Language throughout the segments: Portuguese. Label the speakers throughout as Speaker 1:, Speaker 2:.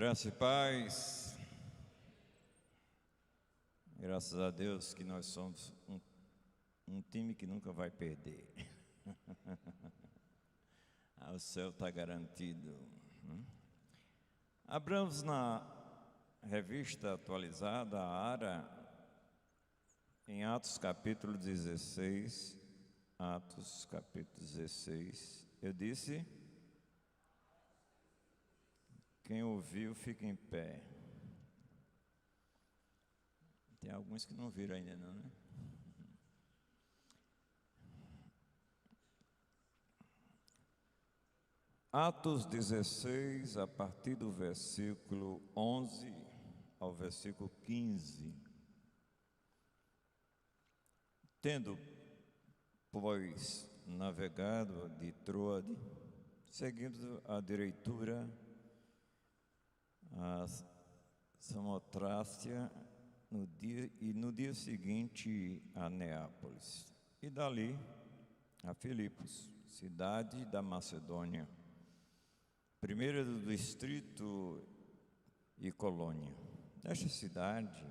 Speaker 1: Graça e paz. Graças a Deus que nós somos um time que nunca vai perder. O céu está garantido. Abramos na revista atualizada, a ARA, em Atos capítulo 16. Atos capítulo 16. Eu disse... Quem ouviu, fica em pé. Tem alguns que não viram ainda não, né? Atos 16, a partir do versículo 11 ao versículo 15. Tendo, pois, navegado de Troade, seguindo a direitura a Samotrácia, no dia seguinte a Neápolis, e dali a Filipos, cidade da Macedônia, primeira do distrito e colônia. Nesta cidade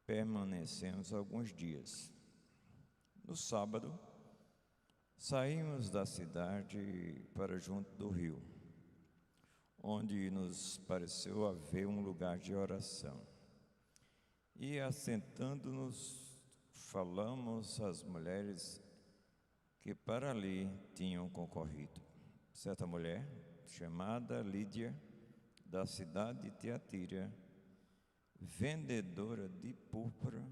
Speaker 1: permanecemos alguns dias. No sábado, saímos da cidade para junto do rio, onde nos pareceu haver um lugar de oração. E assentando-nos, falamos às mulheres que para ali tinham concorrido. Certa mulher, chamada Lídia, da cidade de Tiatira, vendedora de púrpura,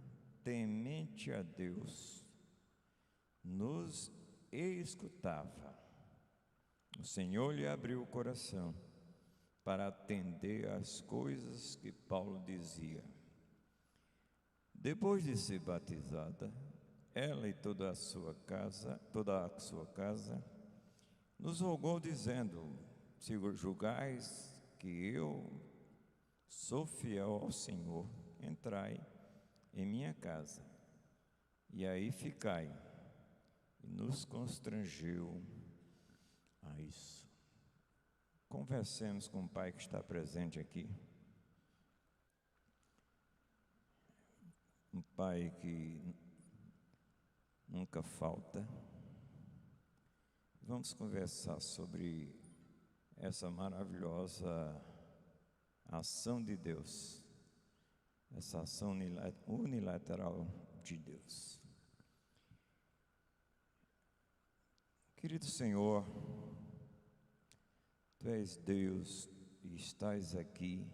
Speaker 1: temente a Deus, nos escutava. O Senhor lhe abriu o coração para atender às coisas que Paulo dizia. Depois de ser batizada, ela e toda a sua casa, nos rogou dizendo: se julgais que eu sou fiel ao Senhor, entrai em minha casa, e aí ficai. E nos constrangeu a isso. Conversemos com o Pai que está presente aqui. Um Pai que nunca falta. Vamos conversar sobre essa maravilhosa ação de Deus, essa ação unilateral de Deus. Querido Senhor, Tu és Deus e estás aqui,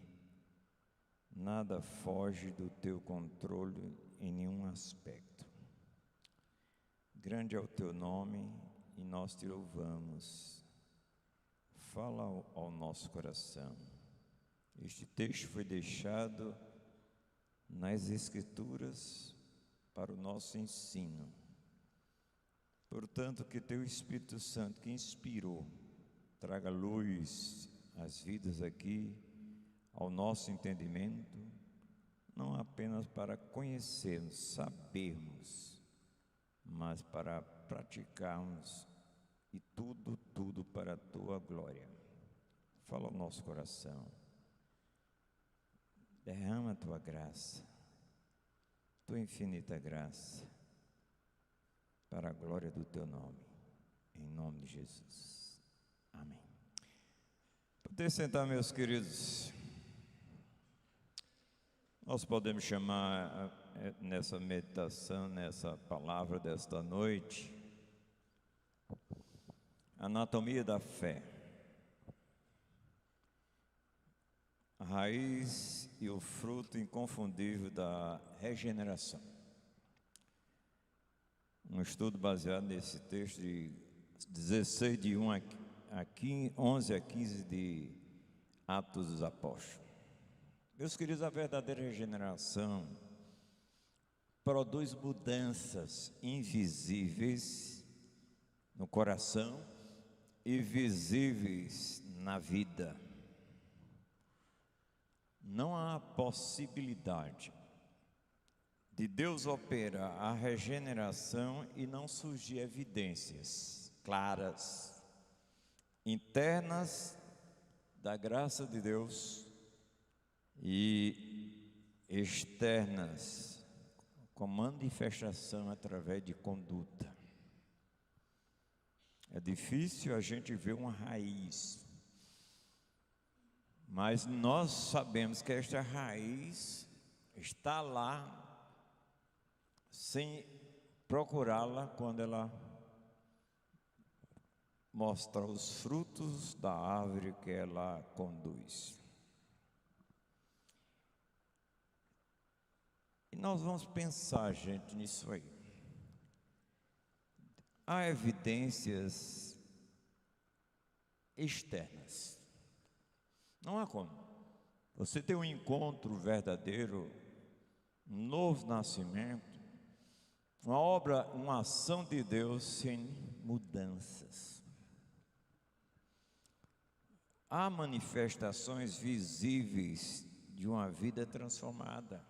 Speaker 1: nada foge do Teu controle em nenhum aspecto. Grande é o Teu nome e nós Te louvamos. Fala ao nosso coração. Este texto foi deixado nas Escrituras para o nosso ensino. Portanto, que Teu Espírito Santo, que inspirou, traga luz às vidas aqui, ao nosso entendimento, não apenas para conhecermos, sabermos, mas para praticarmos, e tudo para a Tua glória. Fala ao nosso coração. Derrama a Tua graça, Tua infinita graça, para a glória do Teu nome, em nome de Jesus. Amém. Poder sentar, meus queridos. Nós podemos chamar nessa meditação, nessa palavra desta noite, anatomia da fé. A raiz e o fruto inconfundível da regeneração. Um estudo baseado nesse texto de 16, de 11 a 15 de Atos dos Apóstolos. Meus queridos, a verdadeira regeneração produz mudanças invisíveis no coração e visíveis na vida. Não há possibilidade de Deus operar a regeneração e não surgir evidências claras, internas da graça de Deus e externas, com manifestação através de conduta. É difícil a gente ver uma raiz, mas nós sabemos que esta raiz está lá sem procurá-la quando ela mostra os frutos da árvore que ela conduz. E nós vamos pensar, gente, nisso aí. Há evidências externas. Não há como. Você tem um encontro verdadeiro, um novo nascimento, uma obra, uma ação de Deus sem mudanças. Há manifestações visíveis de uma vida transformada.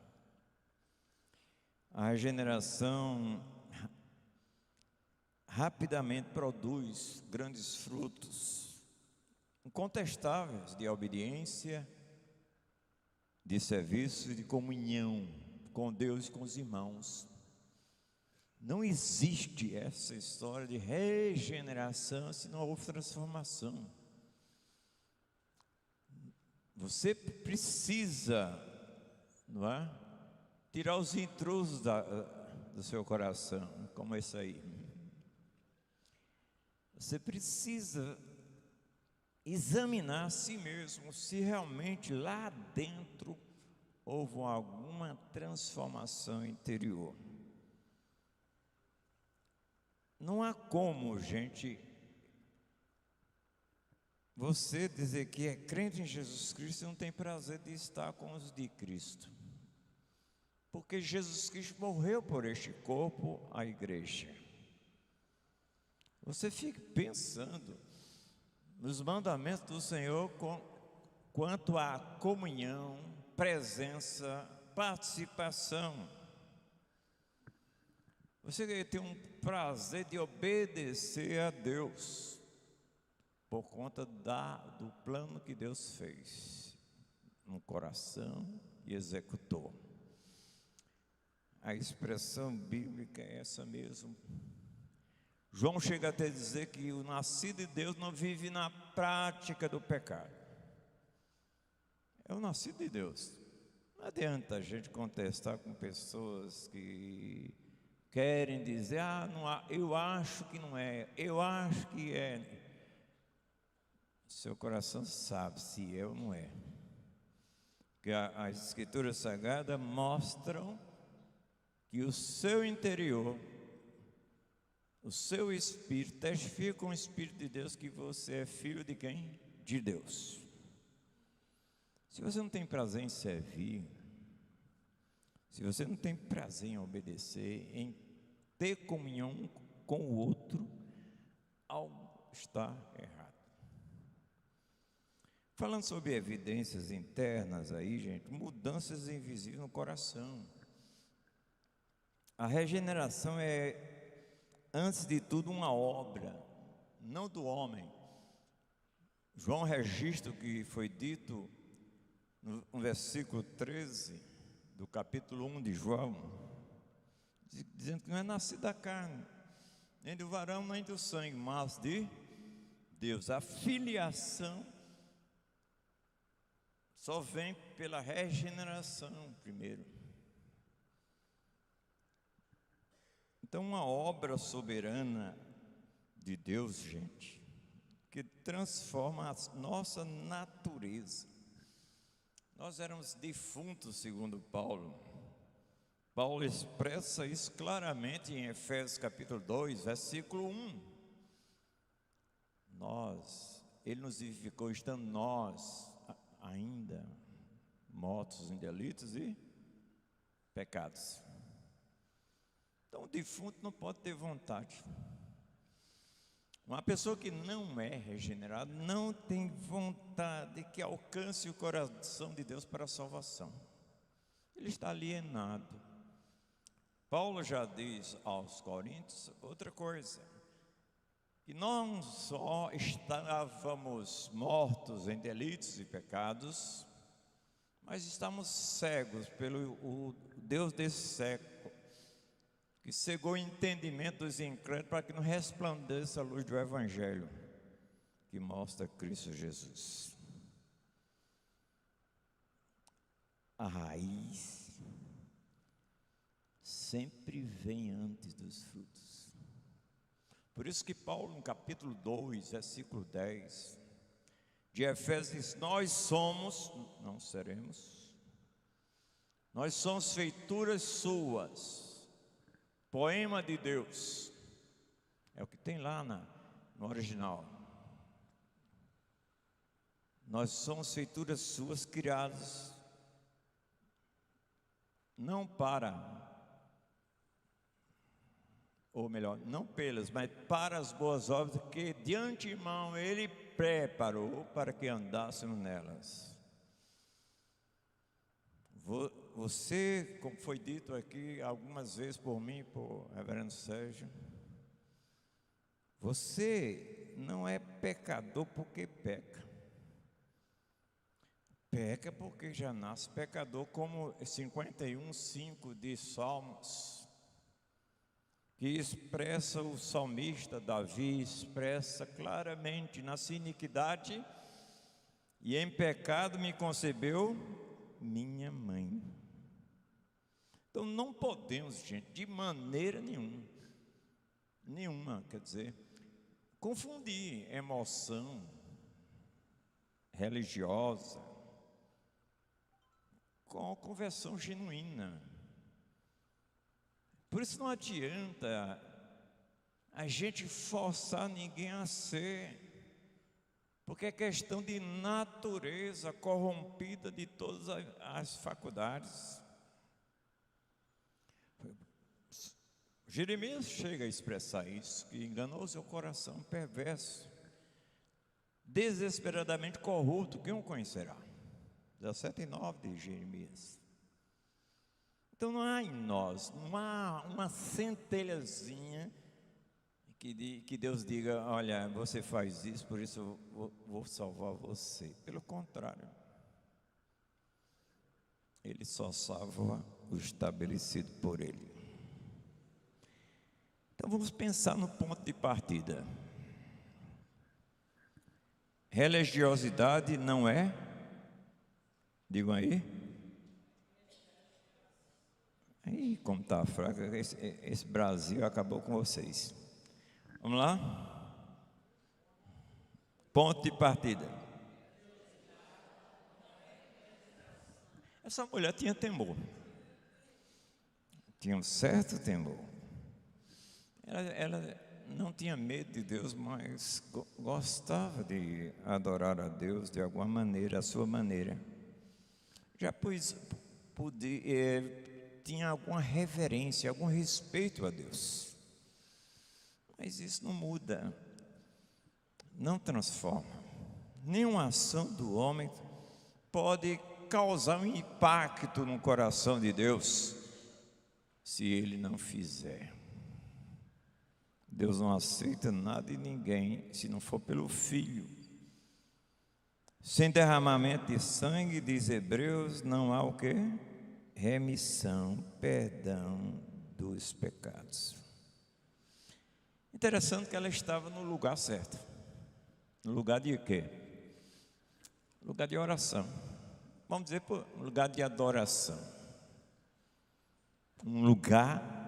Speaker 1: A regeneração rapidamente produz grandes frutos, incontestáveis, de obediência, de serviço e de comunhão com Deus e com os irmãos. Não existe essa história de regeneração se não houve transformação. Você precisa, não é, tirar os intrusos do seu coração, como esse aí. Você precisa examinar a si mesmo, se realmente lá dentro houve alguma transformação interior. Não há como, gente, você dizer que é crente em Jesus Cristo e não tem prazer de estar com os de Cristo. Porque Jesus Cristo morreu por este corpo, a igreja. Você fica pensando nos mandamentos do Senhor quanto à comunhão, presença, participação. Você tem um prazer de obedecer a Deus por conta do plano que Deus fez no coração e executou. A expressão bíblica é essa mesmo. João chega até a dizer que o nascido de Deus não vive na prática do pecado. É o nascido de Deus. Não adianta a gente contestar com pessoas que querem dizer, não há, eu acho que não é, eu acho que é. Seu coração sabe se é ou não é. Porque as Escrituras Sagradas mostram que o seu interior, o seu espírito testifica com o Espírito de Deus que você é filho de quem? De Deus. Se você não tem prazer em servir, se você não tem prazer em obedecer, em ter comunhão com o outro, algo está errado. Falando sobre evidências internas aí, gente, mudanças invisíveis no coração. A regeneração é, antes de tudo, uma obra, não do homem. João registra o que foi dito no versículo 13 do capítulo 1 de João, dizendo que não é nascido da carne, nem do varão, nem do sangue, mas de Deus. A filiação só vem pela regeneração primeiro. Então, uma obra soberana de Deus, gente, que transforma a nossa natureza. Nós éramos defuntos, segundo Paulo. Paulo expressa isso claramente em Efésios capítulo 2, versículo 1. Ele nos vivificou, estando nós ainda mortos em delitos e pecados. Então o defunto não pode ter vontade. Uma pessoa que não é regenerada não tem vontade que alcance o coração de Deus para a salvação. Ele está alienado. Paulo já diz aos Coríntios outra coisa, que não só estávamos mortos em delitos e pecados, Nós estamos cegos pelo o Deus desse século, que cegou o entendimento dos incrédulos para que não resplandeça a luz do Evangelho, que mostra Cristo Jesus. A raiz sempre vem antes dos frutos. Por isso que Paulo, no capítulo 2, versículo 10, de Efésios, diz: nós somos, não seremos, nós somos feituras suas, poema de Deus. É o que tem lá no original. Nós somos feituras suas, criadas não para, ou melhor, não pelas, mas para as boas obras que de antemão Ele preparou para que andássemos nelas. Você, como foi dito aqui algumas vezes por mim, por reverendo Sérgio, você não é pecador porque peca. Peca porque já nasce pecador, como 51:5 de Salmos, que expressa o salmista Davi, expressa claramente: nasci em iniquidade e em pecado me concebeu minha mãe. Então não podemos, gente, de maneira nenhuma, quer dizer, confundir emoção religiosa com conversão genuína. Por isso não adianta a gente forçar ninguém a ser, porque é questão de natureza corrompida de todas as faculdades. Jeremias chega a expressar isso, que enganou seu coração perverso, desesperadamente corrupto, quem o conhecerá? 17:9 de Jeremias. Então não há em nós, não há uma centelhazinha que Deus diga: olha, você faz isso, por isso eu vou salvar você. Pelo contrário, Ele só salva o estabelecido por Ele. Então vamos pensar no ponto de partida. Religiosidade não é, digam aí, como está fraco, esse Brasil acabou com vocês. Vamos lá? Ponto de partida. Essa mulher tinha temor, tinha um certo temor. Ela não tinha medo de Deus, mas gostava de adorar a Deus de alguma maneira, a sua maneira. Já tinha alguma reverência, algum respeito a Deus. Mas isso não muda, não transforma. Nenhuma ação do homem pode causar um impacto no coração de Deus se ele não fizer. Deus não aceita nada de ninguém se não for pelo Filho. Sem derramamento de sangue, diz Hebreus, não há o quê? Remissão, perdão dos pecados. Interessante que ela estava no lugar certo. No lugar de quê? Lugar de oração. Vamos dizer, um lugar de adoração. Um lugar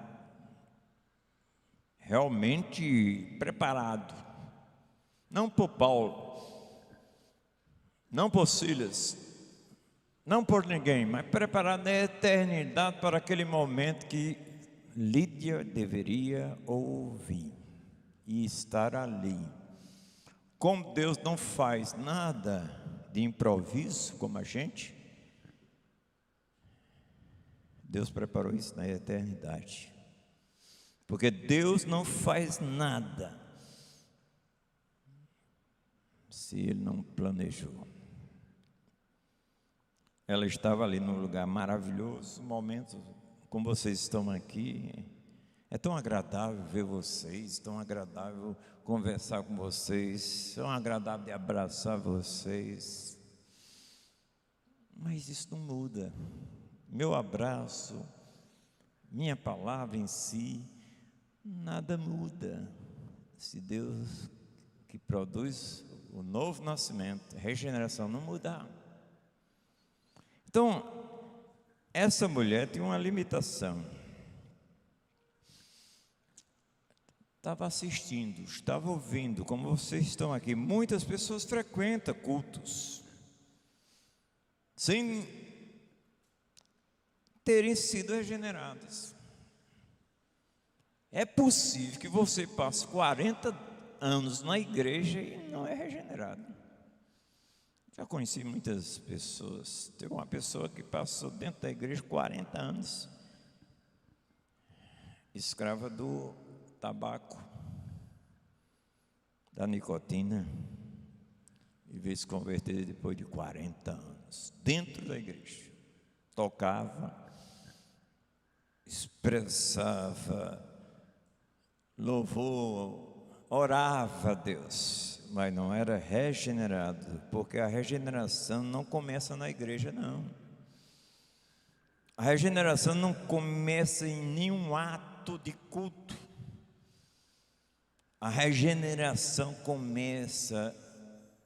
Speaker 1: realmente preparado. Não por Paulo, não por Silas, não por ninguém, mas preparado na eternidade para aquele momento que Lídia deveria ouvir e estar ali. Como Deus não faz nada de improviso como a gente, Deus preparou isso na eternidade. Porque Deus não faz nada se Ele não planejou. Ela estava ali num lugar maravilhoso, momentos como vocês estão aqui. É tão agradável ver vocês, tão agradável conversar com vocês, tão agradável de abraçar vocês. Mas isso não muda. Meu abraço, minha palavra em si, nada muda. Se Deus que produz o novo nascimento, regeneração, não mudar. Então, essa mulher tem uma limitação. Estava assistindo, estava ouvindo, como vocês estão aqui. Muitas pessoas frequentam cultos sem terem sido regeneradas. É possível que você passe 40 anos na igreja e não é regenerado. Já conheci muitas pessoas. Teve uma pessoa que passou dentro da igreja 40 anos, escrava do tabaco, da nicotina, e veio se converter depois de 40 anos, dentro da igreja. Tocava, expressava louvor, orava a Deus, mas não era regenerado, porque a regeneração não começa na igreja, não. A regeneração não começa em nenhum ato de culto. A regeneração começa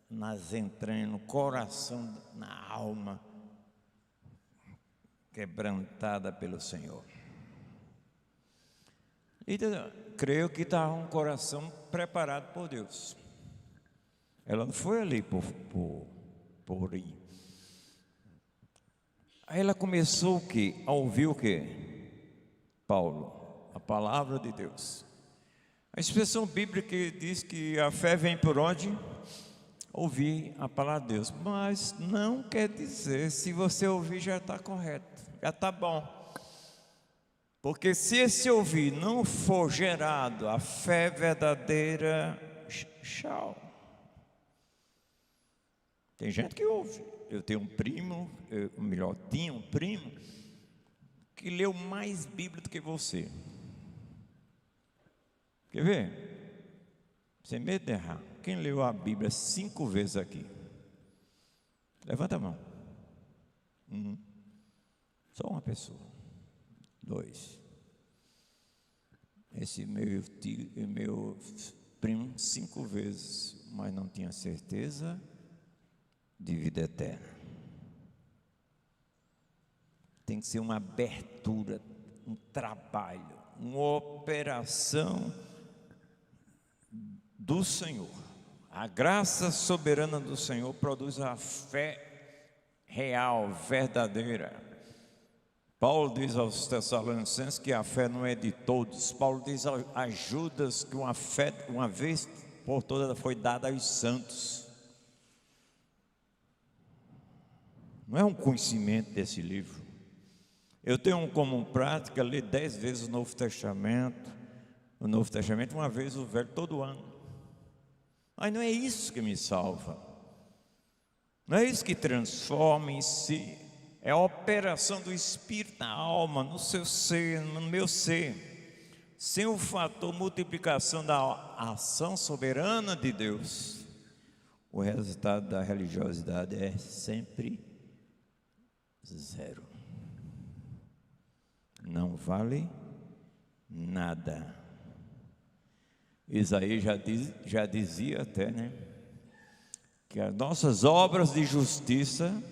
Speaker 1: nas entranhas, no coração, na alma, quebrantada pelo Senhor. E creio que estava um coração preparado por Deus. Ela não foi ali por ir. Aí ela começou o quê? A ouvir o quê? Paulo, a palavra de Deus. A expressão bíblica diz que a fé vem por onde? Ouvir a palavra de Deus. Mas não quer dizer, se você ouvir já está correto, já está bom. Porque se esse ouvir não for gerado, a fé verdadeira, tchau. Tem gente que ouve. Eu tenho um primo, tinha um primo, que leu mais Bíblia do que você. Quer ver? Sem medo de errar. Quem leu a Bíblia 5 vezes aqui? Levanta a mão. Só uma pessoa. 2. Esse meu primo 5 vezes, mas não tinha certeza de vida eterna. Tem que ser uma abertura, um trabalho, uma operação do Senhor. A graça soberana do Senhor produz a fé real, verdadeira. Paulo diz aos Tessalonicenses que a fé não é de todos. Paulo diz a Judas que uma fé, uma vez por todas, foi dada aos santos. Não é um conhecimento desse livro. Eu tenho como prática ler 10 vezes o Novo Testamento, uma vez o Velho, todo ano. Mas não é isso que me salva, não é isso que transforma em si. É a operação do Espírito na alma, no seu ser, no meu ser. Sem o fator multiplicação da ação soberana de Deus, o resultado da religiosidade é sempre 0. Não vale nada. Isaías já dizia até, né? Que as nossas obras de justiça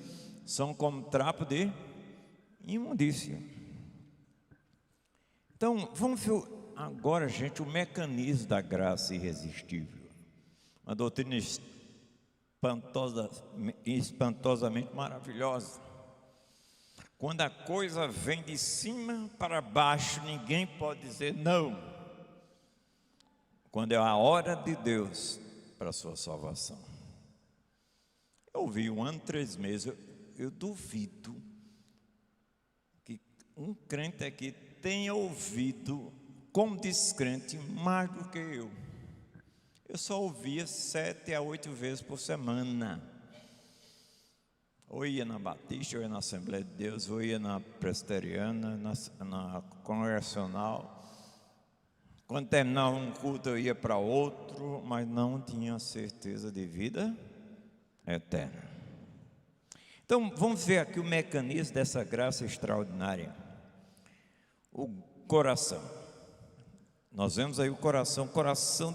Speaker 1: são como trapo de imundícia. Então, vamos ver agora, gente, o mecanismo da graça irresistível. Uma doutrina espantosamente maravilhosa. Quando a coisa vem de cima para baixo, ninguém pode dizer não. Quando é a hora de Deus para a sua salvação. Eu ouvi 1 ano e 3 meses, eu duvido que um crente aqui tenha ouvido, como descrente, mais do que eu. Eu só ouvia 7 a 8 vezes por semana. Ou ia na Batista, ou ia na Assembleia de Deus, ou ia na Presbiteriana, na Congregacional. Quando terminava um culto eu ia para outro, mas não tinha certeza de vida eterna. Então, vamos ver aqui o mecanismo dessa graça extraordinária. O coração. Nós vemos aí o coração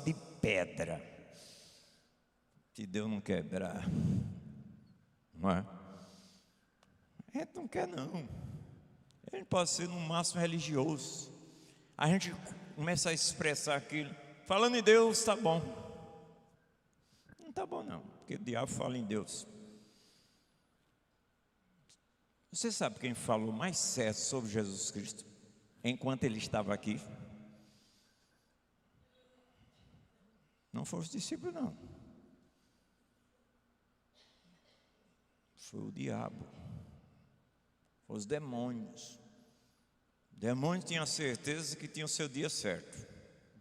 Speaker 1: de pedra, que Deus não quebrar, não é? A gente não quer, não. Ele pode ser no máximo religioso. A gente começa a expressar aquilo, falando em Deus, tá bom. Não tá bom não, porque o diabo fala em Deus. Você sabe quem falou mais certo sobre Jesus Cristo enquanto ele estava aqui? Não foram os discípulos, não. Foi o diabo. Foi os demônios. Os demônios tinham certeza que tinham o seu dia certo.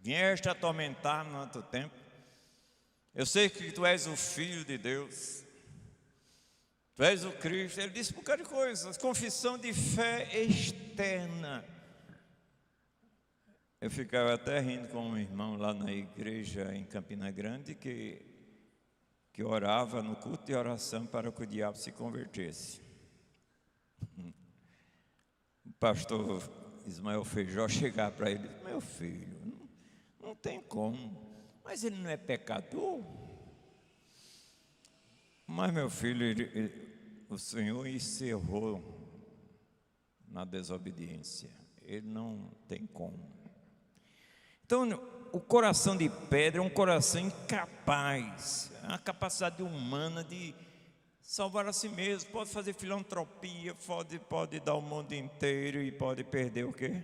Speaker 1: Vieste atormentar no outro tempo. Eu sei que tu és o Filho de Deus. Tu és o Cristo. Ele disse um bocado de coisas. Confissão de fé externa. Eu ficava até rindo com um irmão lá na igreja em Campina Grande que orava no culto de oração para que o diabo se convertesse. O pastor Ismael Feijó chegava para ele e disse: meu filho, não tem como, mas ele não é pecador. Mas meu filho, o Senhor encerrou na desobediência, ele não tem como. Então, o coração de pedra é um coração incapaz, a capacidade humana de salvar a si mesmo. Pode fazer filantropia, pode dar o mundo inteiro e pode perder o quê?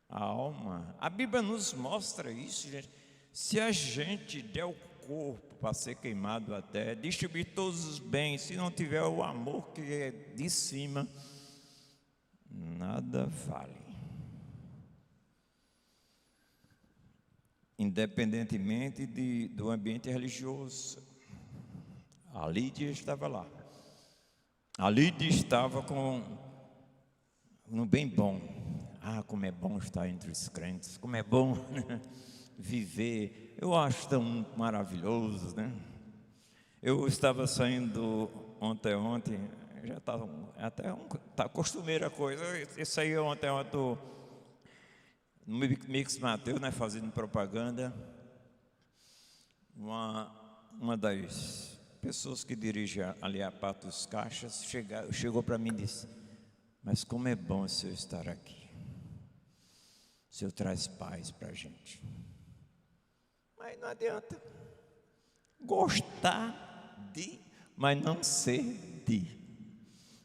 Speaker 1: A alma. A Bíblia nos mostra isso, gente. Se a gente der o corpo para ser queimado até, distribuir todos os bens, se não tiver o amor que é de cima, nada vale. Independentemente do ambiente religioso. A Lídia estava lá. A Lídia estava no bem bom. Ah, como é bom estar entre os crentes, como é bom viver. Eu acho tão maravilhoso, né? Eu estava saindo ontem, já estava até tá costumeira a coisa. Eu saí ontem no Mix Mateus, né, fazendo propaganda. Uma das pessoas que dirige ali a Patos Caixas chegou para mim e disse: mas como é bom o senhor estar aqui, o senhor traz paz para a gente. Mas não adianta gostar de, mas não ser de.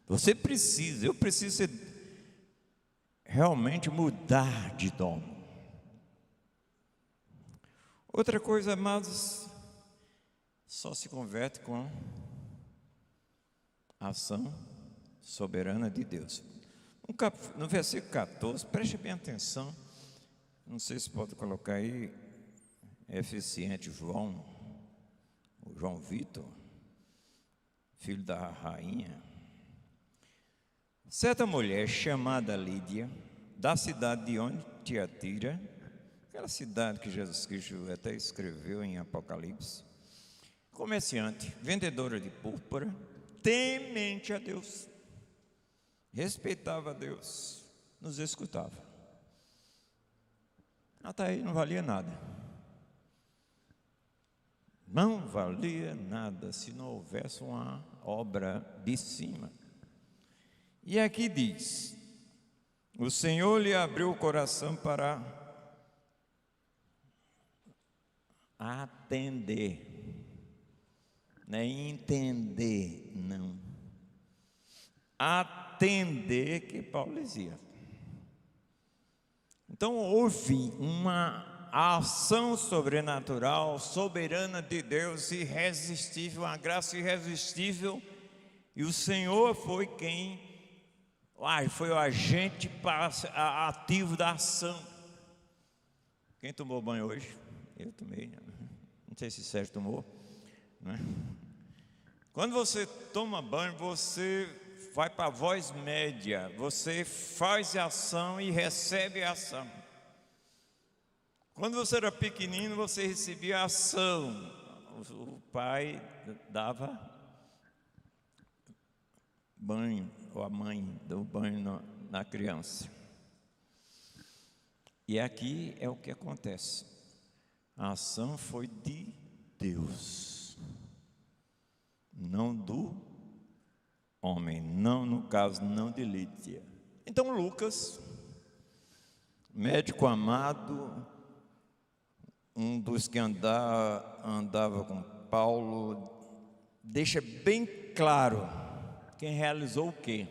Speaker 1: Você precisa, eu preciso realmente mudar de dono. Outra coisa, amados, só se converte com a ação soberana de Deus. No versículo 14, preste bem atenção. Não sei se pode colocar aí, é eficiente João Vitor, filho da rainha. Certa mulher chamada Lídia, da cidade de Tiatira, aquela cidade que Jesus Cristo até escreveu em Apocalipse, comerciante, vendedora de púrpura, temente a Deus, respeitava a Deus, nos escutava. Até aí não valia nada. Não valia nada se não houvesse uma obra de cima. E aqui diz: o Senhor lhe abriu o coração para atender, não é entender, não. Atender que Paulo dizia. Então houve uma ação sobrenatural, soberana de Deus, irresistível, uma graça irresistível, e o Senhor foi foi o agente ativo da ação. Quem tomou banho hoje? Eu tomei, não sei se o Sérgio tomou, né? Quando você toma banho, você vai para a voz média, você faz a ação e recebe a ação. Quando você era pequenino, você recebia a ação, o pai dava banho, ou a mãe deu banho na criança. E aqui é o que acontece. A ação foi de Deus, não do homem, não, no caso, não de Lídia. Então Lucas, médico amado, um dos que andava com Paulo, deixa bem claro quem realizou o quê.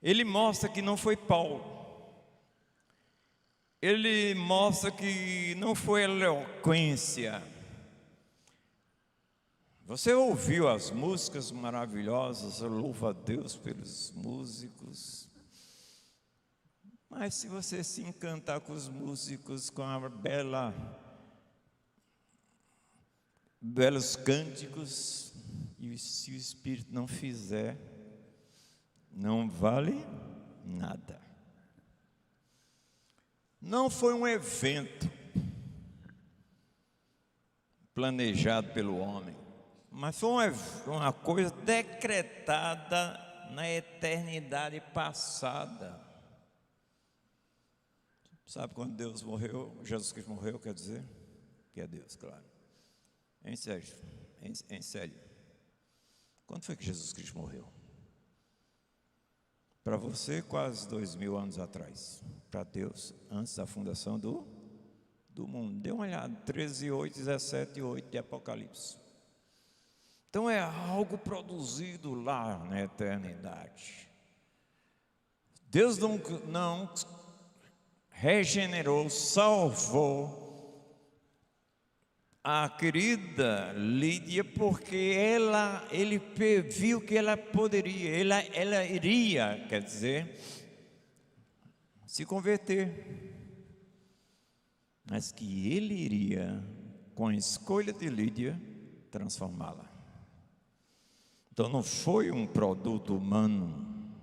Speaker 1: Ele mostra que não foi Paulo. Ele mostra que não foi eloquência. Você ouviu as músicas maravilhosas, eu louvo a Deus pelos músicos. Mas se você se encantar com os músicos, com a belos cânticos, e se o Espírito não fizer, não vale nada. Não foi um evento planejado pelo homem, mas foi uma coisa decretada na eternidade passada. Sabe quando Deus morreu, Jesus Cristo morreu, quer dizer? Que é Deus, claro. Em sério. Quando foi que Jesus Cristo morreu? Para você, quase 2000 anos atrás. Para Deus, antes da fundação do mundo. Dê uma olhada, 13:8, 17:8 de Apocalipse. Então é algo produzido lá na eternidade. Deus não regenerou, salvou a querida Lídia, porque ele viu que ela poderia, ela iria, quer dizer, se converter, mas que ele iria, com a escolha de Lídia, transformá-la. Então não foi um produto humano.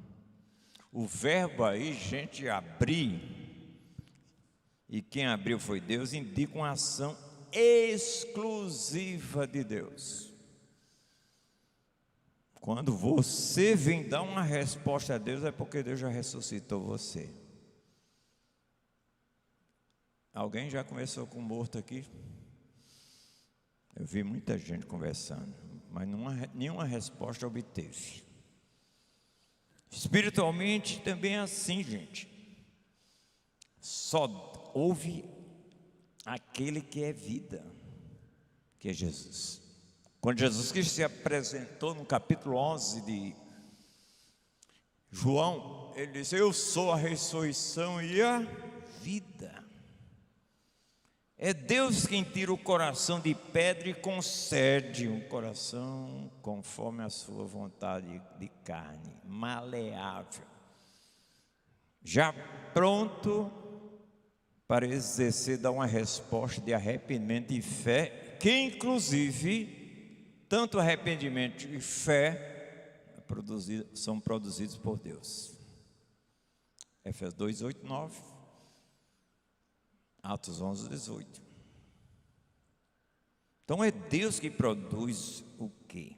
Speaker 1: O verbo aí, gente, abrir, e quem abriu foi Deus, indica uma ação exclusiva de Deus. Quando você vem dar uma resposta a Deus, é porque Deus já ressuscitou você. Alguém já conversou com um morto aqui? Eu vi muita gente conversando, mas nenhuma resposta obteve. Espiritualmente também é assim, gente. Só ouve aquele que é vida, que é Jesus. Quando Jesus Cristo se apresentou no capítulo 11 de João, ele disse: eu sou a ressurreição e a vida. É Deus quem tira o coração de pedra e concede um coração conforme a sua vontade de carne, maleável, já pronto para exercer, dar uma resposta de arrependimento e fé, que inclusive, tanto arrependimento e fé são produzidos por Deus. Efésios 2, 8, 9, Atos 11, 18. Então é Deus que produz o quê?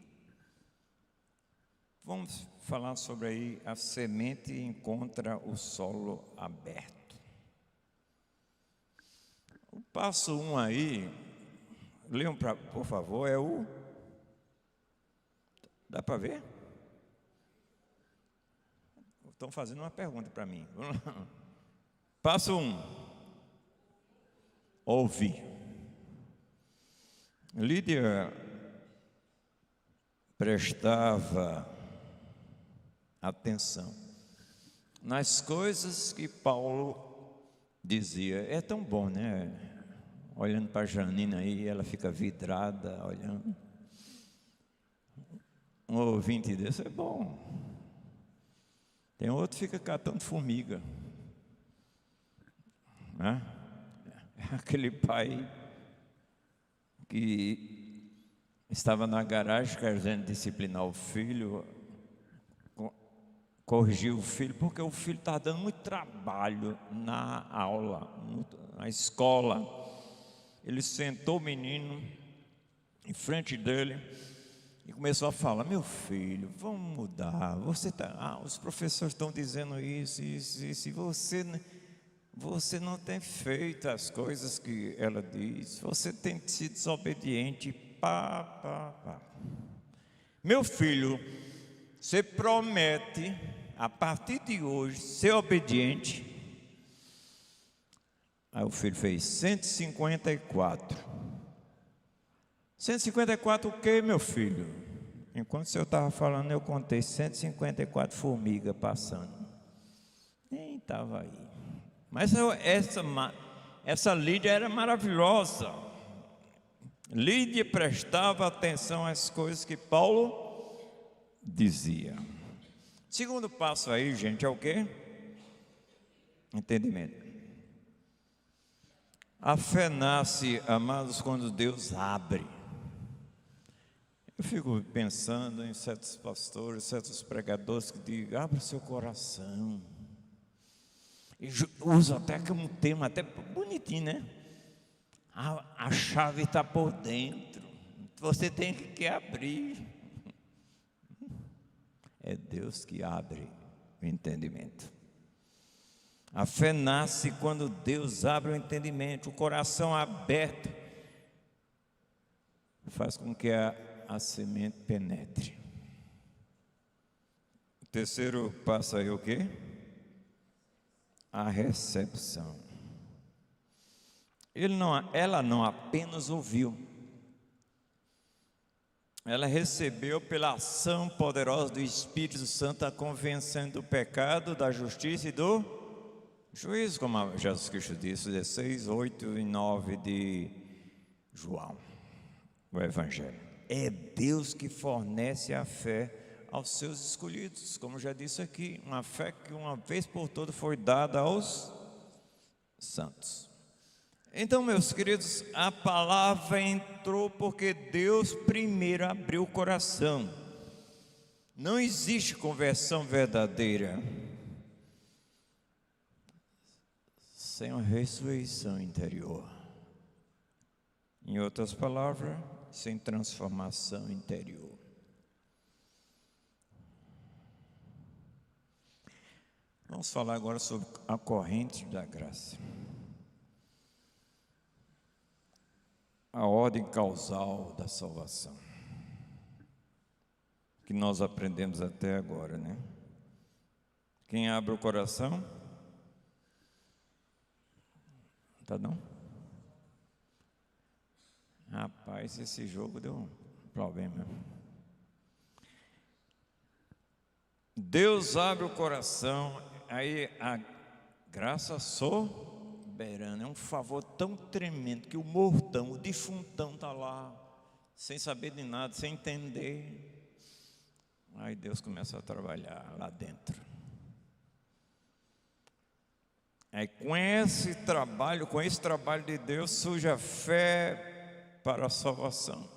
Speaker 1: Vamos falar sobre aí, a semente encontra o solo aberto. O passo 1 aí, leiam por favor, é o... Dá para ver? Estão fazendo uma pergunta para mim. Passo 1. Ouvir. Lídia prestava atenção nas coisas que Paulo dizia. É tão bom, né? Olhando para a Janina aí, ela fica vidrada, olhando. Um ouvinte desse é bom. Tem outro que fica catando formiga, né? Aquele pai que estava na garagem querendo disciplinar o filho, corrigiu o filho, porque o filho estava dando muito trabalho na aula, na escola. Ele sentou o menino em frente dele E começou a falar: meu filho, vamos mudar. Os professores estão dizendo isso, e você não tem feito as coisas que ela diz. Você tem sido desobediente. Pá. Meu filho, você promete, a partir de hoje, ser obediente. Aí o filho fez 154. 154 o quê, meu filho? Enquanto o senhor estava falando, eu contei 154 formigas passando. Nem estava aí. Mas essa Lídia era maravilhosa. Lídia prestava atenção às coisas que Paulo dizia. Segundo passo aí, gente, é o quê? Entendimento. A fé nasce, amados, quando Deus abre. Eu fico pensando em certos pastores, certos pregadores que dizem: abra seu coração. E usa até como um termo até bonitinho, né? A chave está por dentro. Você tem que abrir. É Deus que abre o entendimento. A fé nasce quando Deus abre o entendimento. O coração aberto faz com que a semente penetre. O terceiro passo aí é o quê? A recepção. Ela não apenas ouviu, ela recebeu pela ação poderosa do Espírito Santo, a convencendo do pecado, da justiça e do juízo, como Jesus Cristo disse, 16, 8 e 9 de João, o Evangelho. É Deus que fornece a fé aos seus escolhidos, como já disse aqui, uma fé que uma vez por todas foi dada aos santos. Então, meus queridos, a palavra entrou porque Deus primeiro abriu o coração. Não existe conversão verdadeira sem uma ressurreição interior. Em outras palavras, sem transformação interior. Vamos falar agora sobre a corrente da graça. A ordem causal da salvação, que nós aprendemos até agora, né? Quem abre o coração? Tá não? Rapaz, esse jogo deu um problema. Deus abre o coração, aí a graça soberana é um favor tão tremendo que o mortão, o defuntão está lá, sem saber de nada, sem entender. Aí Deus começa a trabalhar lá dentro. Aí com esse trabalho de Deus, surge a fé para a salvação.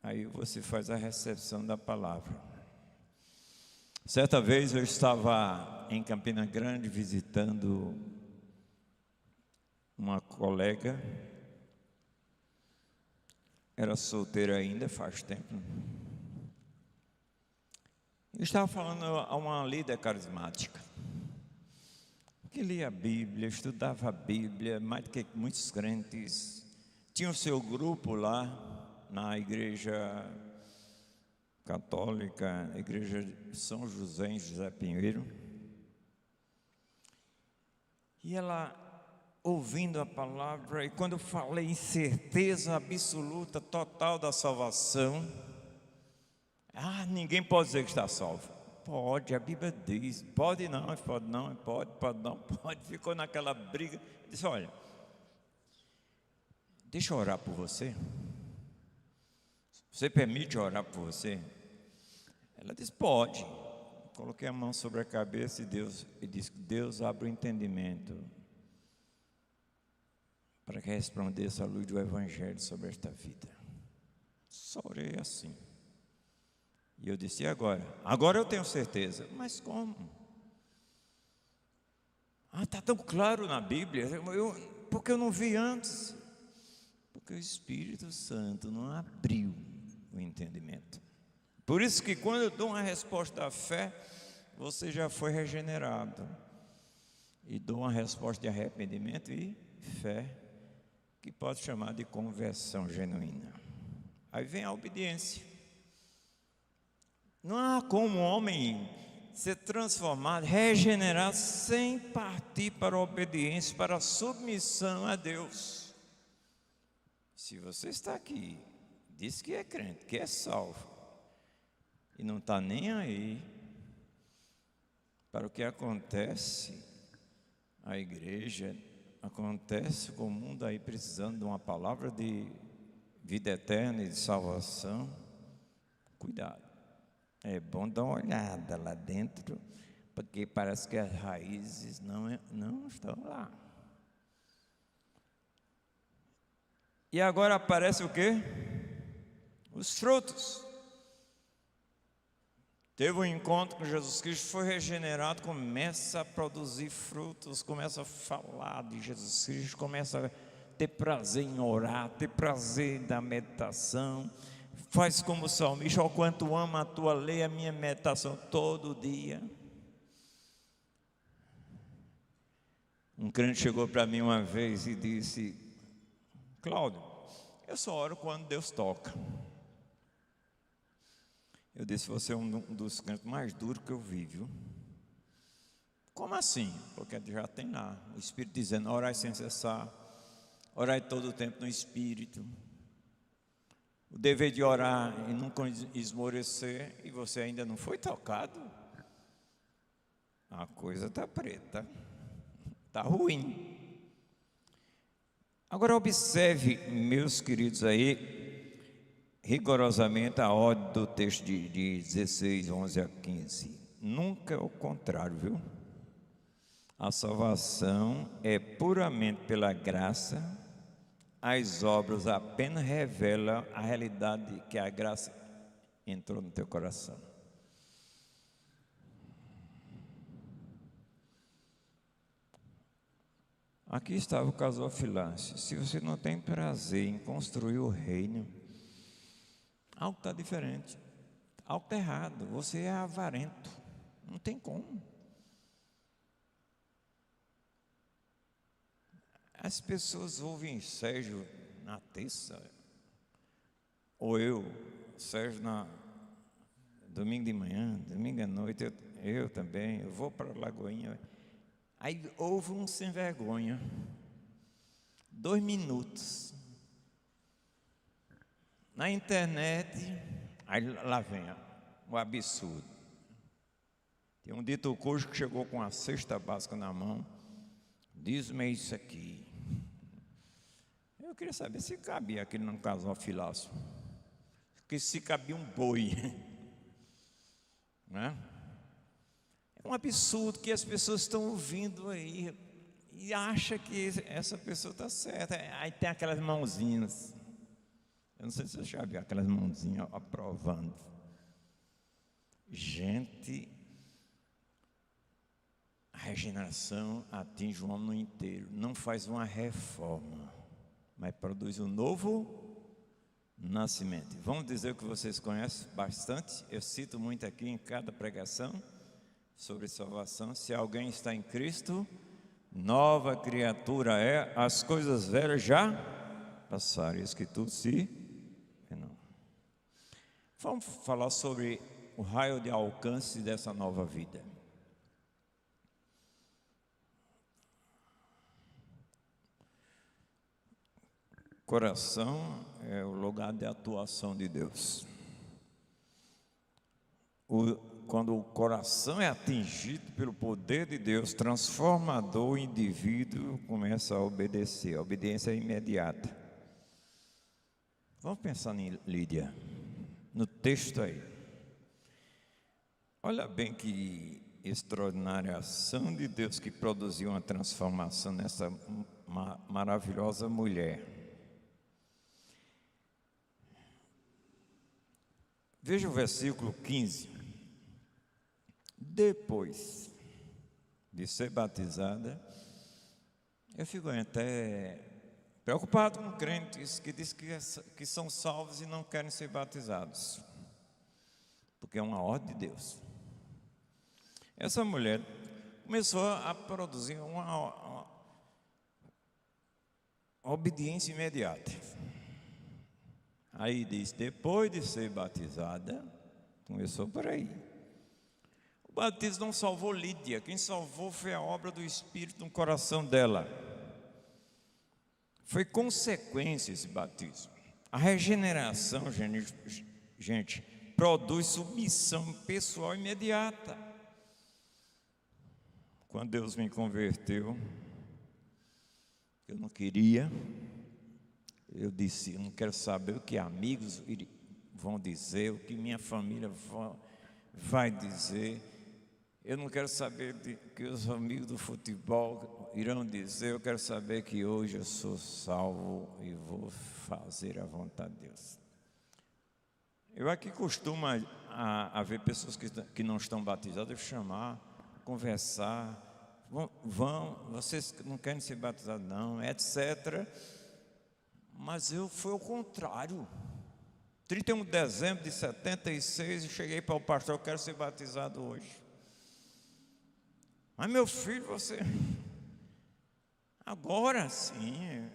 Speaker 1: Aí você faz a recepção da palavra. Certa vez eu estava em Campina Grande visitando uma colega, era solteira ainda, faz tempo. Eu estava falando a uma líder carismática, que lia a Bíblia, estudava a Bíblia, mais do que muitos crentes. Tinha o seu grupo lá na igreja católica, a igreja de São José, em José Pinheiro. E ela, ouvindo a palavra, e quando eu falei em certeza absoluta, total da salvação, ninguém pode dizer que está salvo. Pode, a Bíblia diz, pode não, pode. Ficou naquela briga, disse: olha, deixa eu orar por você. Você permite orar por você? Ela disse: pode. Coloquei a mão sobre a cabeça e disse que Deus abre o entendimento para que resplandeça a luz do Evangelho sobre esta vida. Só orei assim. E eu disse: e agora? Agora eu tenho certeza. Mas como? Está tão claro na Bíblia. Porque eu não vi antes? Porque o Espírito Santo não abriu o entendimento. Por isso que quando eu dou uma resposta da fé, você já foi regenerado. E dou uma resposta de arrependimento e fé, que pode chamar de conversão genuína. Aí vem a obediência. Não há como um homem ser transformado, regenerado, sem partir para a obediência, para a submissão a Deus. Se você está aqui, diz que é crente, que é salvo, e não está nem aí para o que acontece, a igreja, acontece com o mundo aí precisando de uma palavra de vida eterna e de salvação, cuidado. É bom dar uma olhada lá dentro, porque parece que as raízes não estão lá. E agora aparece o quê? Os frutos. Teve um encontro com Jesus Cristo, foi regenerado, começa a produzir frutos, começa a falar de Jesus Cristo, começa a ter prazer em orar, ter prazer da meditação. Faz como o salmista: ó, quanto amo a tua lei, a minha meditação todo dia. Um crente chegou para mim uma vez e disse: Cláudio, eu só oro quando Deus toca. Eu disse: você é um dos crentes mais duros que eu vi, viu? Como assim? Porque já tem lá o Espírito dizendo: orai sem cessar, orai todo o tempo no Espírito. O dever de orar e nunca esmorecer, e você ainda não foi tocado. A coisa está preta, está ruim. Agora observe, meus queridos, aí, rigorosamente a ordem do texto de 16, 11 a 15. Nunca é o contrário, viu? A salvação é puramente pela graça. As obras apenas revelam a realidade de que a graça entrou no teu coração. Aqui estava o casal Filácio. Se você não tem prazer em construir o reino, algo está diferente, algo está errado. Você é avarento, não tem como. As pessoas ouvem Sérgio na terça, ou eu, Sérgio na domingo de manhã, domingo à noite, eu também, eu vou para a Lagoinha. Aí houve um sem vergonha, 2 minutos, na internet, aí lá vem o absurdo. Tem um dito cujo que chegou com a cesta básica na mão: diz-me isso aqui. Eu queria saber se cabia aquele no casal Filácio, que se cabia um boi, né? É um absurdo que as pessoas estão ouvindo aí e acham que essa pessoa está certa. Aí tem aquelas mãozinhas, eu não sei se você já viu aquelas mãozinhas aprovando. Gente, a regeneração atinge o homem inteiro, não faz uma reforma, mas produz um novo nascimento. Vamos dizer o que vocês conhecem bastante, eu cito muito aqui em cada pregação sobre salvação: se alguém está em Cristo, nova criatura é, as coisas velhas já passaram, isso que tudo se não. Vamos falar sobre o raio de alcance dessa nova vida. Coração é o lugar de atuação de Deus. Quando o coração é atingido pelo poder de Deus transformador, o indivíduo começa a obedecer. A obediência é imediata. Vamos pensar em Lídia, no texto aí. Olha bem que extraordinária ação de Deus que produziu uma transformação nessa maravilhosa mulher. Veja o versículo 15. Depois de ser batizada, eu fico até Preocupado com crentes que diz que são salvos e não querem ser batizados, porque é uma ordem de Deus. Essa mulher começou a produzir uma obediência imediata. Aí diz, depois de ser batizada, começou por aí. O batismo não salvou Lídia, quem salvou foi a obra do Espírito no coração dela. Foi consequência esse batismo. A regeneração, gente, produz submissão pessoal imediata. Quando Deus me converteu, eu não queria, eu disse, eu não quero saber o que amigos vão dizer, o que minha família vai dizer. Eu não quero saber que os amigos do futebol irão dizer. Eu quero saber que hoje eu sou salvo e vou fazer a vontade de Deus. Eu aqui costumo a ver pessoas que não estão batizadas, chamar, conversar. Vocês não querem ser batizados não, etc. Mas foi o contrário. 31 de dezembro de 76, eu cheguei para o pastor, eu quero ser batizado hoje. Mas meu filho, você... Agora sim,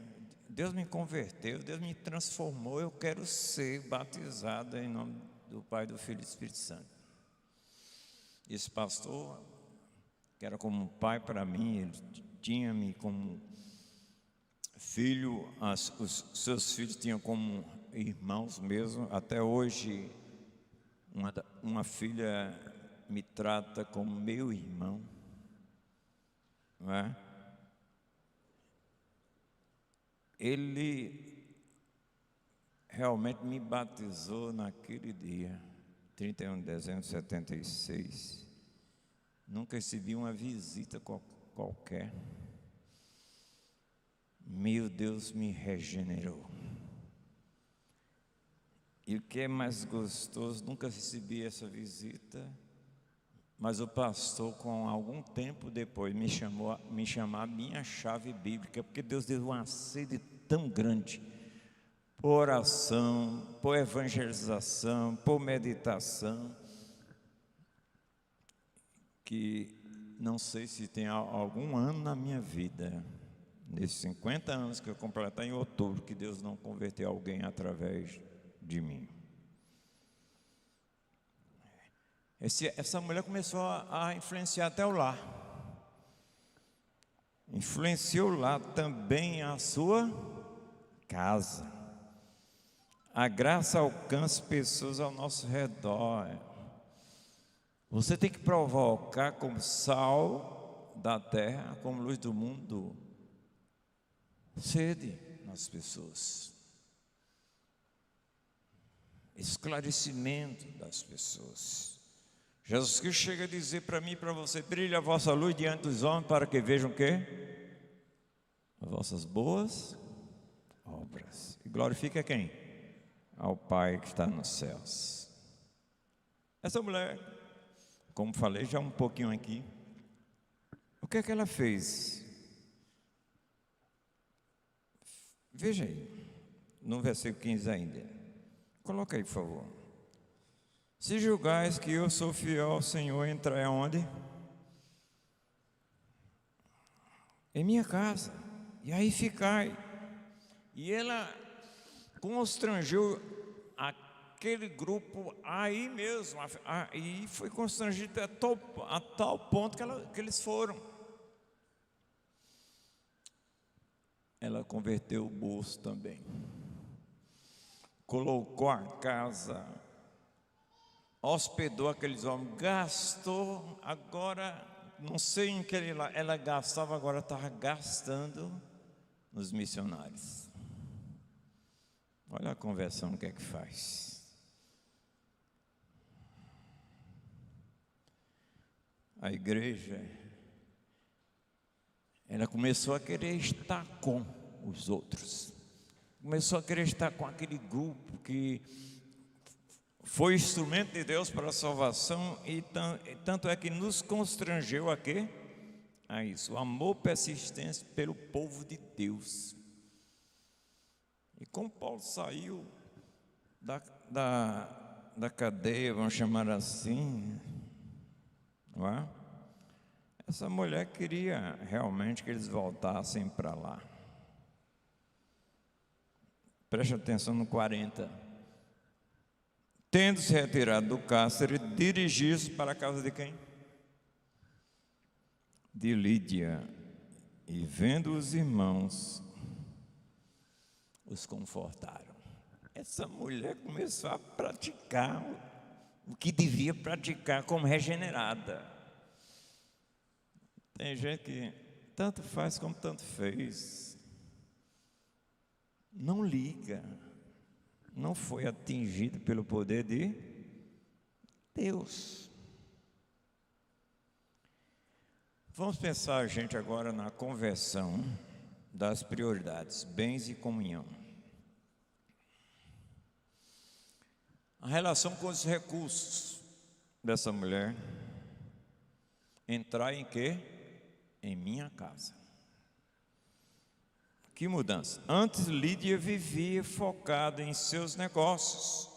Speaker 1: Deus me converteu, Deus me transformou, eu quero ser batizado em nome do Pai, do Filho e do Espírito Santo. Esse pastor, que era como um pai para mim, ele tinha-me como filho, os seus filhos tinham como irmãos mesmo. Até hoje, uma filha me trata como meu irmão. Não é? Ele realmente me batizou naquele dia, 31 de dezembro de 76. Nunca recebi uma visita qualquer. Meu Deus me regenerou. E o que é mais gostoso, nunca recebi essa visita. Mas o pastor, com algum tempo depois, me chamar a minha chave bíblica, porque Deus deu uma sede tão grande por oração, por evangelização, por meditação, que não sei se tem algum ano na minha vida, nesses 50 anos que eu completar em outubro, que Deus não converteu alguém através de mim. Essa mulher começou a influenciar até o lar. Influenciou lá também a sua casa. A graça alcança pessoas ao nosso redor. Você tem que provocar como sal da terra, como luz do mundo, sede nas pessoas. Esclarecimento das pessoas. Jesus Cristo chega a dizer para mim e para você: brilha a vossa luz diante dos homens para que vejam o quê? As vossas boas obras. E glorifica quem? Ao Pai que está nos céus. Essa mulher, como falei já um pouquinho aqui, o que é que ela fez? Veja aí, no versículo 15 ainda. Coloca aí, por favor. Se julgais que eu sou fiel ao Senhor, entrai aonde? Em minha casa, e aí ficai. E ela constrangeu aquele grupo aí mesmo, e foi constrangido a tal ponto que eles foram. Ela converteu o bolso também, colocou a casa, hospedou aqueles homens, gastou, agora, não sei em que ela gastava, agora estava gastando nos missionários. Olha a conversão, o que é que faz. A igreja, ela começou a querer estar com os outros, começou a querer estar com aquele grupo que foi instrumento de Deus para a salvação, e tanto é que nos constrangeu a quê? A isso, o amor persistente pelo povo de Deus. como Paulo saiu da cadeia, vamos chamar assim, não é? Essa mulher queria realmente que eles voltassem para lá. Preste atenção no 40. Tendo-se retirado do cárcere, dirigiu-se para a casa de quem? De Lídia. E vendo os irmãos, os confortaram. Essa mulher começou a praticar o que devia praticar como regenerada. Tem gente que tanto faz como tanto fez. Não liga. Não foi atingido pelo poder de Deus. Vamos pensar, gente, agora na conversão das prioridades, bens e comunhão. A relação com os recursos dessa mulher. Entrar em quê? Em minha casa. Que mudança? Antes Lídia vivia focada em seus negócios.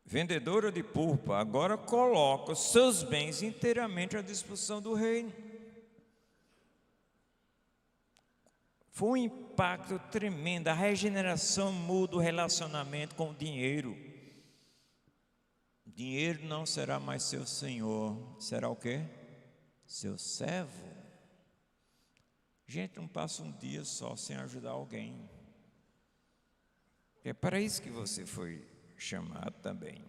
Speaker 1: Vendedora de púrpura, agora coloca os seus bens inteiramente à disposição do reino. Foi um impacto tremendo. A regeneração muda o relacionamento com o dinheiro. O dinheiro não será mais seu senhor. Será o quê? Seu servo. Gente, não passa um dia só sem ajudar alguém. É para isso que você foi chamado também.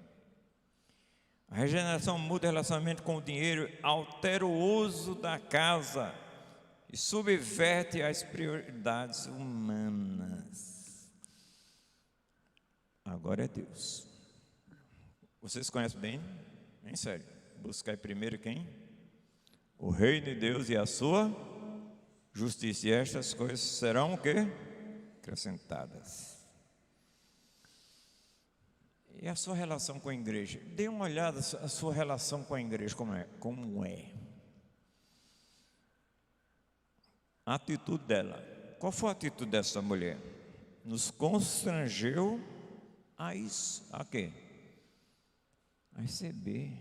Speaker 1: A regeneração muda o relacionamento com o dinheiro, altera o uso da casa e subverte as prioridades humanas. Agora é Deus. Vocês conhecem bem? Em sério. Buscai primeiro quem? O reino de Deus e a sua justiça. E estas coisas serão o quê? Acrescentadas. E a sua relação com a igreja? Dê uma olhada a sua relação com a igreja, como é. A atitude dela. Qual foi a atitude dessa mulher? Nos constrangeu a isso. A quê? A receber.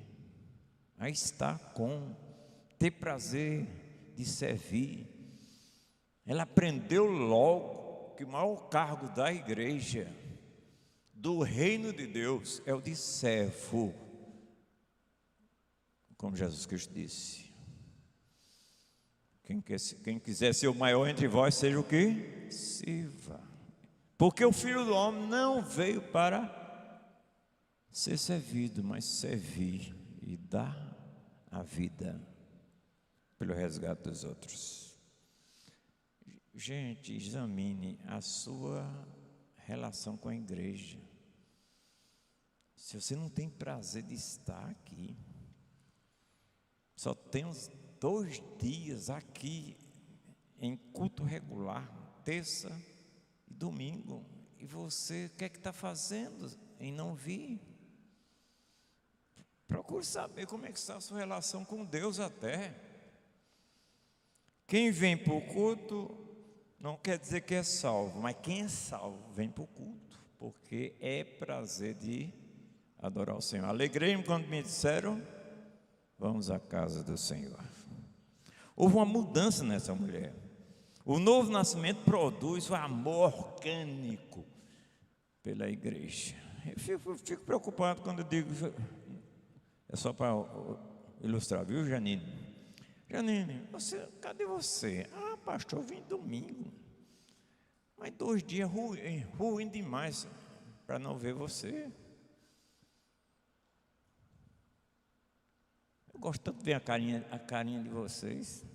Speaker 1: A estar com. Ter prazer de servir. Ela aprendeu logo que o maior cargo da igreja, do reino de Deus, é o de servo. Como Jesus Cristo disse. Quem quiser ser o maior entre vós, seja o quê? Sirva. Porque o Filho do Homem não veio para ser servido, mas servir e dar a vida pelo resgate dos outros. Gente, examine a sua relação com a igreja. Se você não tem prazer de estar aqui, só tem uns 2 dias aqui em culto regular, terça e domingo, e você, o que é que está fazendo em não vir? Procure saber como é que está a sua relação com Deus até. Quem vem para o culto não quer dizer que é salvo, mas quem é salvo vem para o culto, porque é prazer de adorar o Senhor. Alegrei-me quando me disseram, vamos à casa do Senhor. Houve uma mudança nessa mulher. O novo nascimento produz o amor orgânico pela igreja. Eu fico preocupado quando eu digo, é só para ilustrar, viu, Janine? Janine, cadê você? Ah, pastor, eu vim domingo. Mas 2 dias ruim demais para não ver você. Eu gosto tanto de ver a carinha de vocês.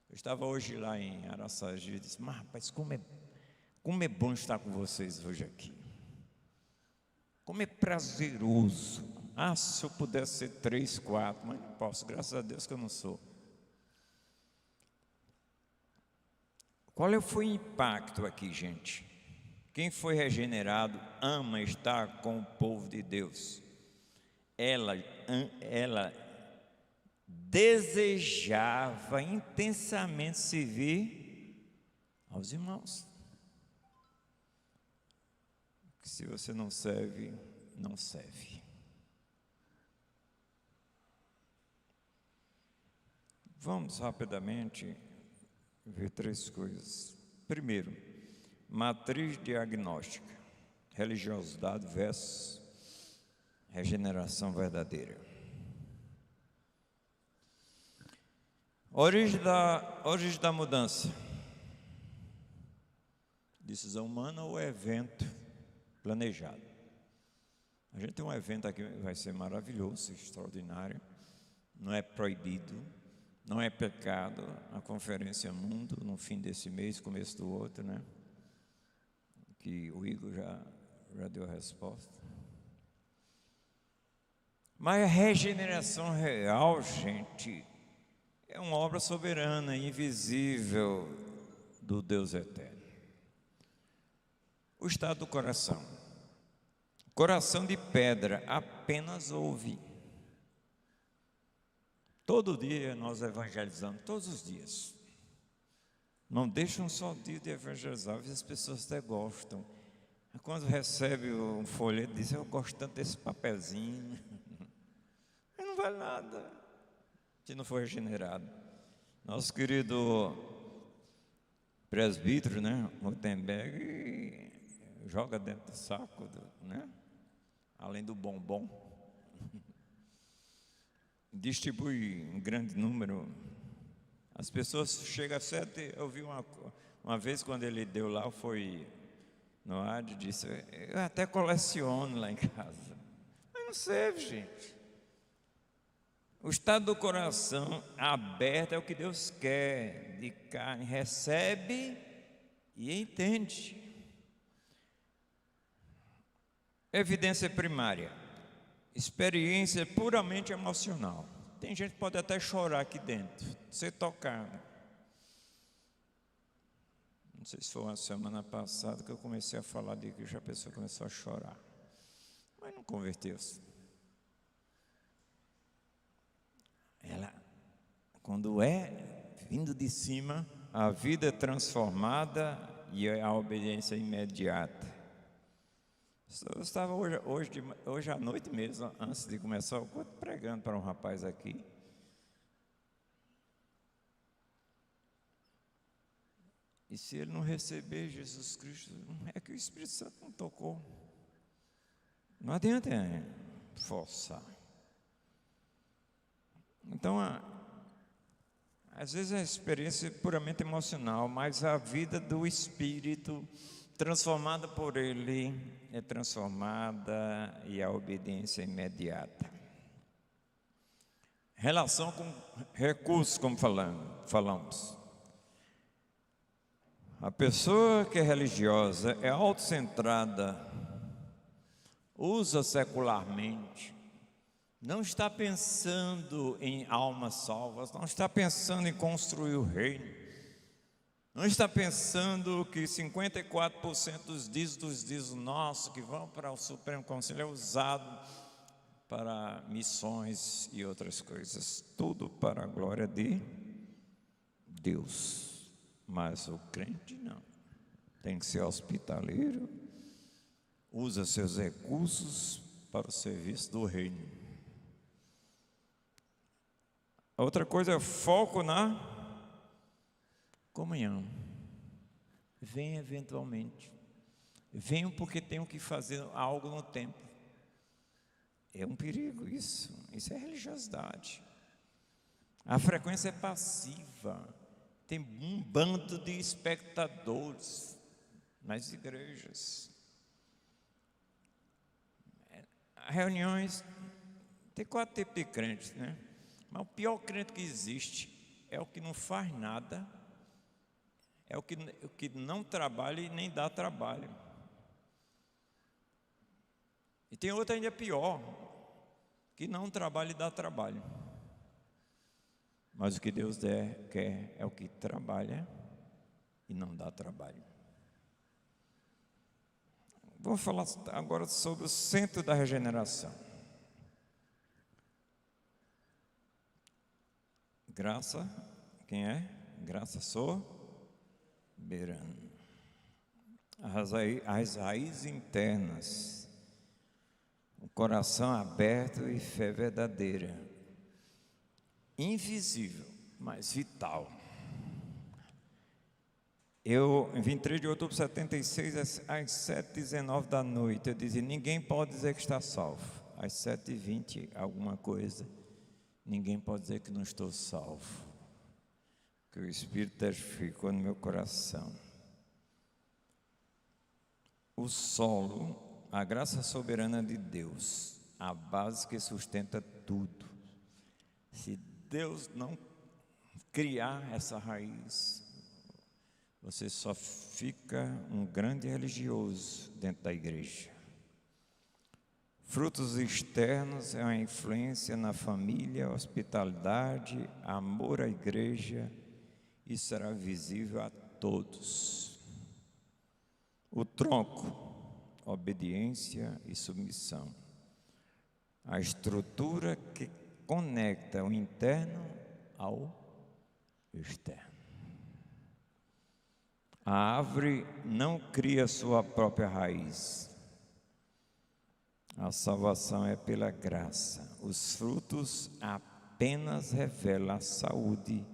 Speaker 1: Eu estava hoje lá em Araçagi e disse, mas rapaz, como é bom estar com vocês hoje aqui. Como é prazeroso. Ah, se eu pudesse ser 3, 4, mas não posso, graças a Deus que eu não sou. Qual foi o impacto aqui, gente? Quem foi regenerado ama estar com o povo de Deus. Ela desejava intensamente servir aos irmãos. se você não serve, não serve. Vamos rapidamente ver 3 coisas. Primeiro, matriz diagnóstica, religiosidade versus regeneração verdadeira. Origem da mudança. Decisão humana ou evento planejado. A gente tem um evento aqui que vai ser maravilhoso, extraordinário. Não é proibido, não é pecado. A Conferência Mundo, no fim desse mês, começo do outro, né? Que o Igor já deu a resposta. Mas a regeneração real, gente, é uma obra soberana, invisível do Deus eterno. O estado do coração. Coração de pedra, apenas ouve. Todo dia nós evangelizamos, todos os dias. Não deixa um só dia de evangelizar, às vezes as pessoas até gostam. Quando recebe um folheto, diz: eu gosto tanto desse papelzinho. Mas não vale nada se não for regenerado. Nosso querido presbítero, né, Gutenberg, joga dentro do saco, né? Além do bombom, distribui em grande número. As pessoas chegam a 7. Eu vi uma vez quando ele deu lá, foi no ar, disse: eu até coleciono lá em casa. Mas não serve, gente. O estado do coração aberto é o que Deus quer, de carne, recebe e entende. Evidência primária, experiência puramente emocional. Tem gente que pode até chorar aqui dentro, ser tocado. Não sei se foi uma semana passada que eu comecei a falar de que a pessoa começou a chorar, mas não converteu-se. Ela, quando é vindo de cima, a vida é transformada e a obediência é imediata. Eu estava hoje à noite mesmo, antes de começar o culto, pregando para um rapaz aqui. E se ele não receber Jesus Cristo, é que o Espírito Santo não tocou. Não adianta forçar. Então, às vezes a experiência é puramente emocional, mas a vida do Espírito, transformada por Ele, é transformada e a obediência é imediata. Relação com recursos, como falamos. A pessoa que é religiosa, é autocentrada, usa secularmente, não está pensando em almas salvas, não está pensando em construir o reino, não está pensando que 54% dos dízimos nossos que vão para o Supremo Conselho é usado para missões e outras coisas, tudo para a glória de Deus. Mas o crente não, tem que ser hospitaleiro, usa seus recursos para o serviço do reino. Outra coisa é foco na comunhão. Vem eventualmente, venham porque tenho que fazer algo no tempo. É um perigo isso é religiosidade. A frequência é passiva. Tem um bando de espectadores nas igrejas. Reuniões, tem 4 tipos de crentes, né? Mas o pior crente que existe é o que não faz nada, é o que não trabalha e nem dá trabalho. E tem outro ainda pior, que não trabalha e dá trabalho. Mas o que Deus quer é o que trabalha e não dá trabalho. Vamos falar agora sobre o centro da regeneração. Graça, quem é? Graça soberana. as raízes internas, o coração aberto e fé verdadeira, invisível, mas vital. Em 23 de outubro de 76, às 7h19 da noite, eu dizia: ninguém pode dizer que está salvo. Às 7h20, alguma coisa, ninguém pode dizer que não estou salvo, que o Espírito testificou no meu coração. O solo, a graça soberana de Deus, a base que sustenta tudo. Se Deus não criar essa raiz, você só fica um grande religioso dentro da igreja. Frutos externos é uma influência na família, hospitalidade, amor à igreja, e será visível a todos. O tronco, obediência e submissão. A estrutura que conecta o interno ao externo. A árvore não cria sua própria raiz. A salvação é pela graça. Os frutos apenas revelam a saúde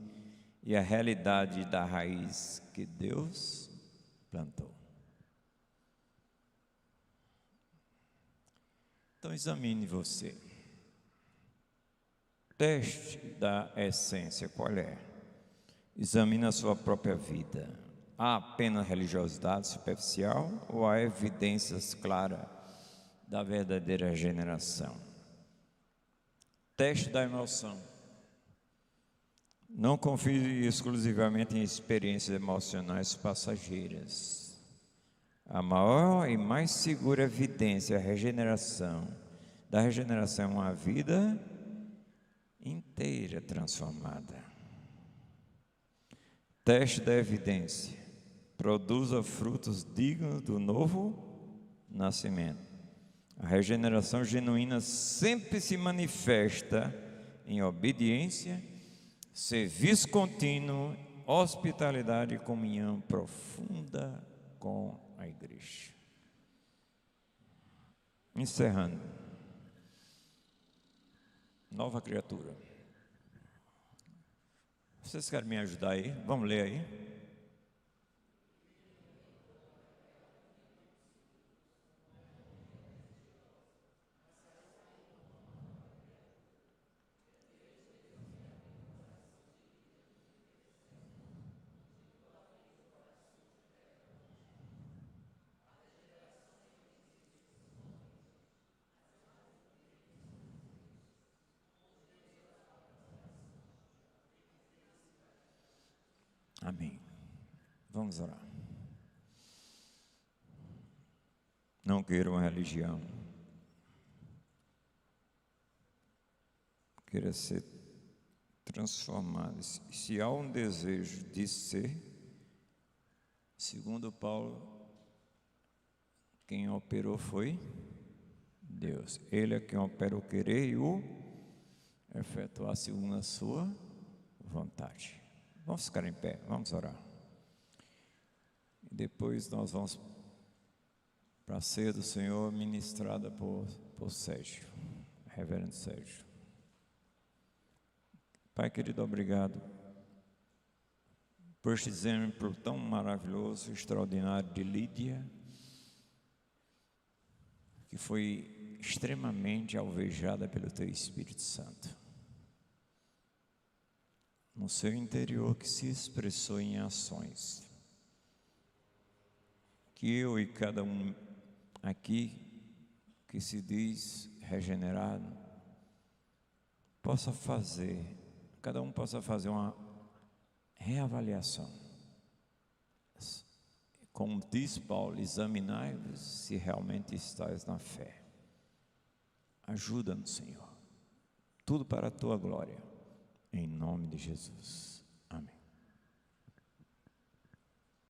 Speaker 1: e a realidade da raiz que Deus plantou. Então examine você. Teste da essência, qual é? Examine a sua própria vida. Há apenas religiosidade superficial ou há evidências claras da verdadeira regeneração? Teste da emoção. Não confie exclusivamente em experiências emocionais passageiras. A maior e mais segura evidência da regeneração é uma vida inteira transformada. Teste da evidência. Produza frutos dignos do novo nascimento. A regeneração genuína sempre se manifesta em obediência, serviço contínuo, hospitalidade e comunhão profunda com a igreja. Encerrando. Nova criatura. Vocês querem me ajudar aí? Vamos ler aí. Amém. Vamos orar. Não queira uma religião. Queira ser transformado. Se há um desejo de ser, segundo Paulo, quem operou foi Deus. Ele é quem opera o querer e o efetuar segundo a sua vontade. Vamos ficar em pé, vamos orar. E depois nós vamos para a ceia do Senhor, ministrada por Sérgio, Reverendo Sérgio. Pai querido, obrigado por este exemplo tão maravilhoso, extraordinário de Lídia, que foi extremamente alvejada pelo Teu Espírito Santo. No seu interior, que se expressou em ações. Que eu e cada um aqui, que se diz regenerado, cada um possa fazer uma reavaliação. Como diz Paulo, examinai-vos se realmente estáis na fé. Ajuda-nos, Senhor. Tudo para a Tua glória. Em nome de Jesus.